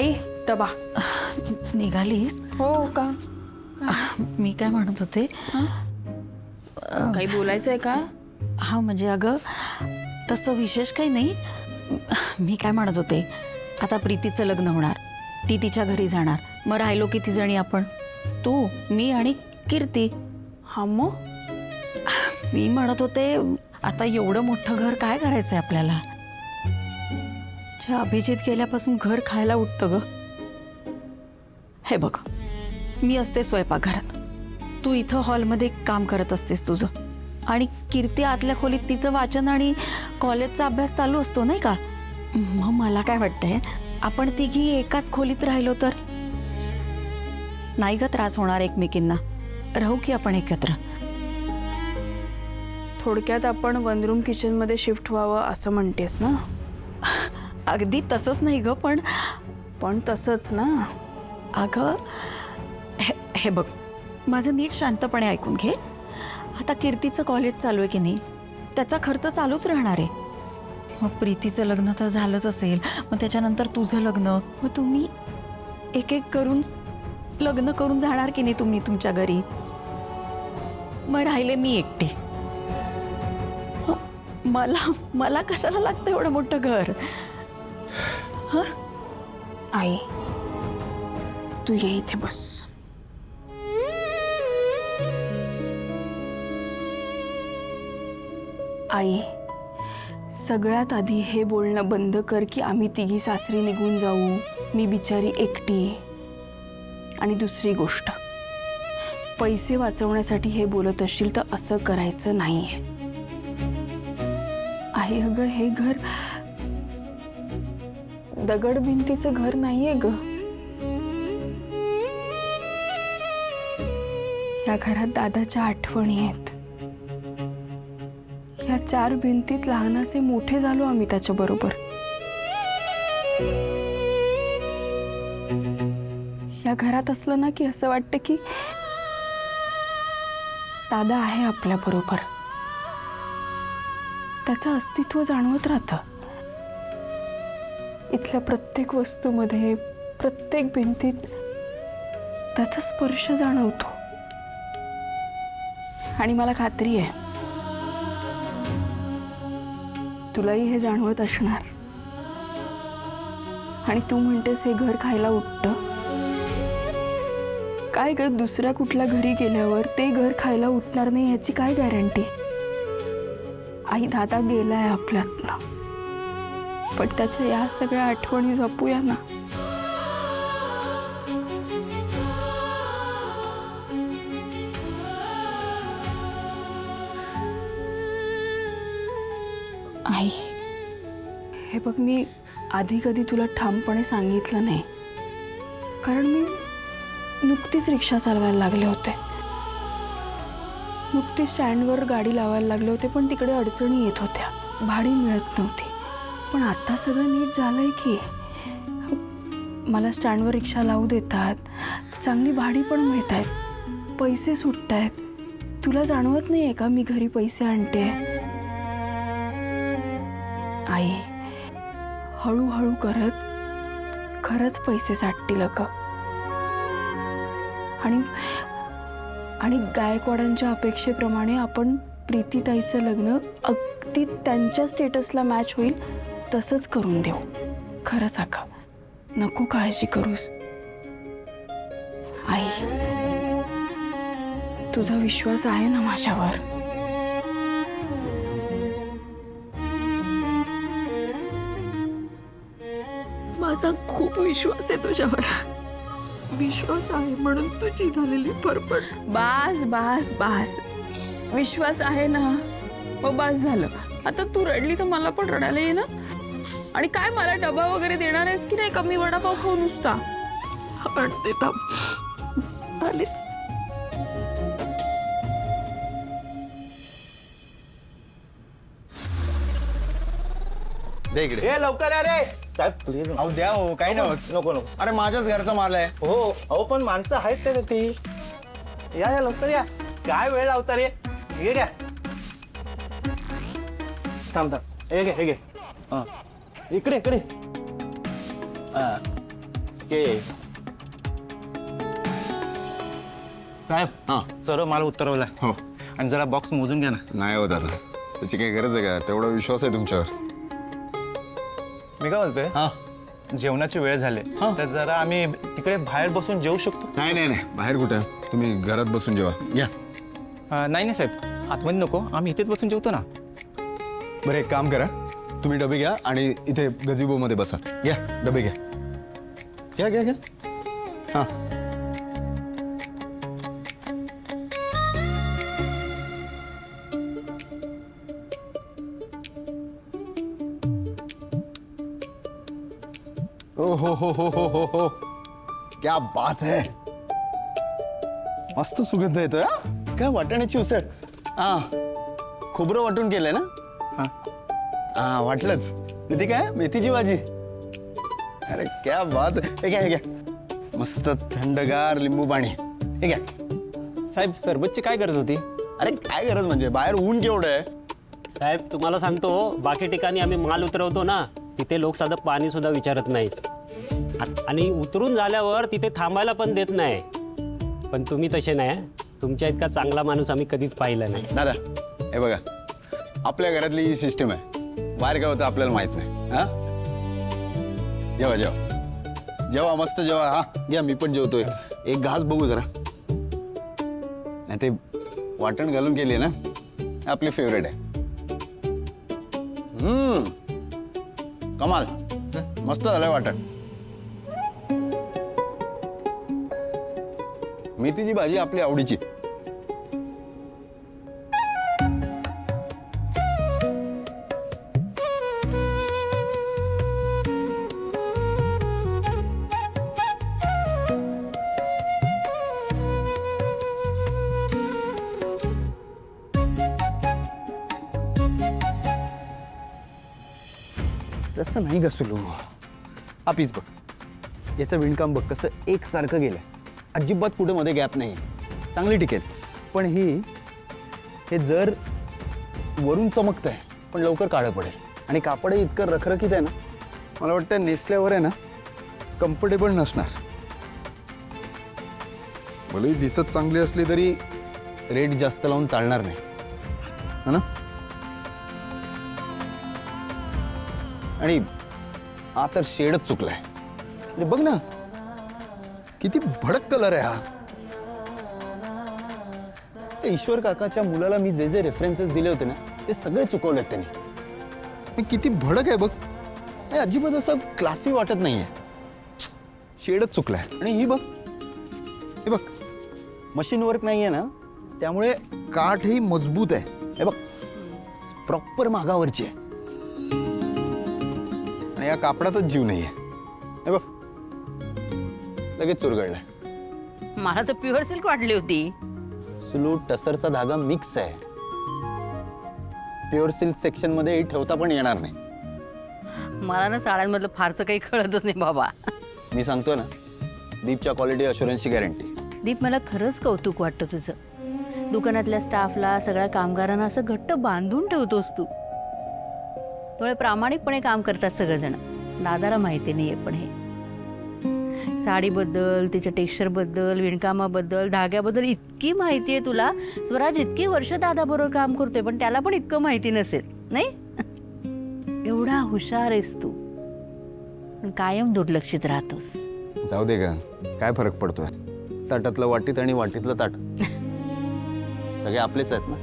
आई डबा निघालीस? हो का? मी काय म्हणत होते, काही बोलायचंय का? हा म्हणजे अगं तसं विशेष काही नाही. मी काय म्हणत होते, आता प्रीतीचं लग्न होणार, ती तिच्या घरी जाणार, मग राहिलो किती जणी आपण? तू, मी आणि कीर्ती. हा मग मी म्हणत होते आता एवढं मोठं घर काय करायचंय आपल्याला? अभिजित गेल्यापासून घर खायला उठतं ग. हे बघ, मी असते स्वयंपाकघरात, तू इथं हॉलमध्ये काम करत असतेस तुझं, आणि कीर्ती आतल्या खोलीत तिचं वाचन आणि कॉलेजचा अभ्यास चालू असतो नाही का? मग मला काय वाटतंय, आपण तिघी एकाच खोलीत राहिलो तर नाही ग त्रास होणार एकमेकींना. राहू की आपण एकत्र. थोडक्यात आपण वन रूम किचन मध्ये शिफ्ट व्हावं असं म्हणतेस ना? अगदी तसंच नाही ग, पण तसंच ना. अगं हे बघ, माझं नीट शांतपणे ऐकून घे. आता कीर्तीचं कॉलेज चालू आहे की नाही, त्याचा खर्च चालूच राहणार आहे. मग प्रीतीचं लग्न तर झालंच असेल, मग त्याच्यानंतर तुझं लग्न, मग तुम्ही एक एक करून लग्न करून जाणार की नाही तुम्ही तुमच्या घरी. मग राहिले मी एकटी. मला कशाला लागतं एवढं मोठं घर? आई तू ये इथे बस. आई सगळ्यात आधी हे बोलणं बंद कर की आम्ही तिघी सासरी निघून जाऊ, मी बिचारी एकटी. आणि दुसरी गोष्ट, पैसे वाचवण्यासाठी हे बोलत असशील तर असं करायचं नाहीये. आई अगं हे घर दगड भिंतीचं घर नाहीये ग. या घरात दादाच्या आठवणी आहेत. या चार भिंतीत लहानाचे मोठे झालो आम्ही त्याच्या बरोबर. या घरात असलं ना की असं वाटतं की दादा आहे आपल्या बरोबर. त्याचं अस्तित्व जाणवत राहतं. इथल्या प्रत्येक वस्तूमध्ये, प्रत्येक भिंतीत त्याचा स्पर्श जाणवतो. आणि मला खात्री आहे तुलाही हे जाणवत असणार. आणि तू म्हणतेस हे घर खायला उठतं. काय ग, दुसऱ्या कुठल्या घरी गेल्यावर ते घर खायला उठणार नाही याची काय गॅरंटी? आई दादा गेलाय आपल्यातनं, पण त्याच्या या सगळ्या आठवणी जपूया ना. आई हे बघ, मी आधी कधी तुला ठामपणे सांगितलं नाही, कारण मी नुकतीच रिक्षा चालवायला लागले होते. नुकतीच स्टँडवर गाडी लावायला लागले होते, पण तिकडे अडचणी येत होत्या, भाडी मिळत नव्हती. पण आता सगळं नीट झालंय की मला स्टँडवर रिक्षा लावू देतात, चांगली भाडी पण मिळत आहेत, पैसे सुटत आहेत. तुला जाणवत नाहीये का मी घरी पैसे आणते? आई हळूहळू करत खरंच पैसे साठतील का? आणि गायकवाडांच्या अपेक्षेप्रमाणे आपण प्रीतीताईचं लग्न अगदी त्यांच्या स्टेटसला मॅच होईल तसंच करून देऊ. खरंच का? नको काळजी करूस. आई तुझा विश्वास आहे ना माझ्यावर? माझा खूप विश्वास आहे तुझ्यावर. विश्वास आहे म्हणून तुझी झालेली फरफड. बास बास बास, विश्वास आहे ना, मग बास झालं. आता तू रडली तर मला पण रडायला ये ना. आणि काय मला डबा वगैरे देणार आहेस की नाही? कमी वडापाव खाऊ नुसता. आणते थांब, आलीच. दे इकडे. ए लवकर या रे साहेब, प्लीज. अहो द्या हो, काही नाही होत. नको नको. अरे माझ्याच घरचा माल आहे. हो अहो पण माणसं आहेत त्यासाठी. या या लवकर या. काय वेळ लावता रे? हे घ्या. थांब थांब. हे घे हे घे. हां इकडे इकडे. ओके साहेब हां सर्व माल उतरवला हो आणि जरा बॉक्स मोजून घ्या ना. नाही हो दादा त्याची काही गरज आहे का तेवढा विश्वास आहे तुमच्यावर. मी काय बोलतोय हां जेवणाची वेळ झाली हा. तर जरा आम्ही तिकडे बाहेर बसून जेवू शकतो. नाही नाही नाही बाहेर कुठं तुम्ही घरात बसून जेवा घ्या. नाही नाही साहेब आतमध्ये नको आम्ही इथेच बसून जेवतो ना. बरं एक काम करा तुम्ही डबे घ्या आणि इथे गझिबोमध्ये बसा. घ्या डबे घ्या घ्या घ्या घ्या हां ओ हो क्या बात है मस्त सुगंध येतोय हा. काय वाटाण्याची उसळ हा खोबरं वाटून केलंय ना. हा वाटलंच ते काय मेथीची भाजी. अरे क्या बात हे घ्या हे घ्या मस्त थंडगार लिंबू पाणी हे घ्या. साहेब सरबतची काय गरज होती? अरे काय गरज म्हणजे बाहेर ऊन केवढं आहे. साहेब तुम्हाला सांगतो बाकी ठिकाणी आम्ही माल उतरवतो ना तिथे लोक साधं पाणी सुद्धा विचारत नाहीत आणि उतरून झाल्यावर तिथे थांबायला पण देत नाही. पण तुम्ही तसे नाही हं. तुमच्या इतका चांगला माणूस आम्ही कधीच पाहिला नाही. दादा हे बघा आपल्या घरातली ही सिस्टम आहे. बाहेर काय होतं आपल्याला माहित नाही. हा जेवा जेवा जेवा मस्त जेवा. हा घ्या मी पण जेवतोय. एक घास बघू जरा. नाही ते वाटण घालून केली ना आपली फेवरेट आहे. कमाल मस्त झालंय वाटण. मेथीची भाजी आपली आवडीची. तसं नाही घसलो. हा पीस बघ याचं विणकाम बघ कसं एकसारखं गेलंय. अजिबात कुठे मध्ये गॅप नाही. चांगली टिकेल. पण हे जर वरून चमकतंय पण लवकर काळं पडेल आणि कापडही इतकं रखरखीत आहे ना मला वाटतं नेसल्यावर आहे ना कम्फर्टेबल नसणार. भलेही दिसत चांगली असली तरी रेट जास्त लावून चालणार नाही है ना. आणि हा तर शेडच चुकलाय. आणि बघ ना किती भडक कलर आहे हा. त्या ईश्वर काकाच्या मुलाला मी जे जे रेफरन्सेस दिले होते ना ते सगळे चुकवलेत त्यांनी. किती भडक आहे बघ. हे अजिबात असं क्लासी वाटत नाहीये. शेडच चुकलाय. आणि ही बघ हे बघ मशीन वर्क नाहीये ना त्यामुळे काठही मजबूत आहे. हे बघ प्रॉपर मागावरची आहे आणि या कापडातच जीव नाहीये. हे बघ लगेच चुरगळलाय. मला तर प्युअर सिल्क वाटली होती. सुलू टसरचा धागा मिक्स आहे. प्युअर सिल्क सेक्शन मध्ये ठेवता पण येणार नाही. मला ना साड्यांमधलं फारसं काही कळतच नाही बाबा. मी सांगतो ना दीपच्या क्वालिटी अशुरन्सची गॅरंटी. दीप मला खरंच कौतुक वाटतं तुझं. दुकानातल्या स्टाफला सगळ्या कामगारांना असं घट्ट बांधून ठेवतोस तू. थोडे प्रामाणिकपणे काम करतात सगळेजण. दादाला माहिती नाहीये पण हे साडीबद्दल तिच्या टेक्स्चरबद्दल विणकामाबद्दल धाग्याबद्दल इतकी माहिती आहे तुला. स्वराज इतकी वर्ष दादाबरोबर काम करतोय पण त्याला पण इतकं माहिती नसेल नाही. एवढा हुशार आहेस तू पण कायम दुर्लक्षित राहतोस. जाऊ दे का काय फरक पडतोय. ताटातलं वाटीत आणि वाटीतलं ताट सगळे आपलेच आहेत ना.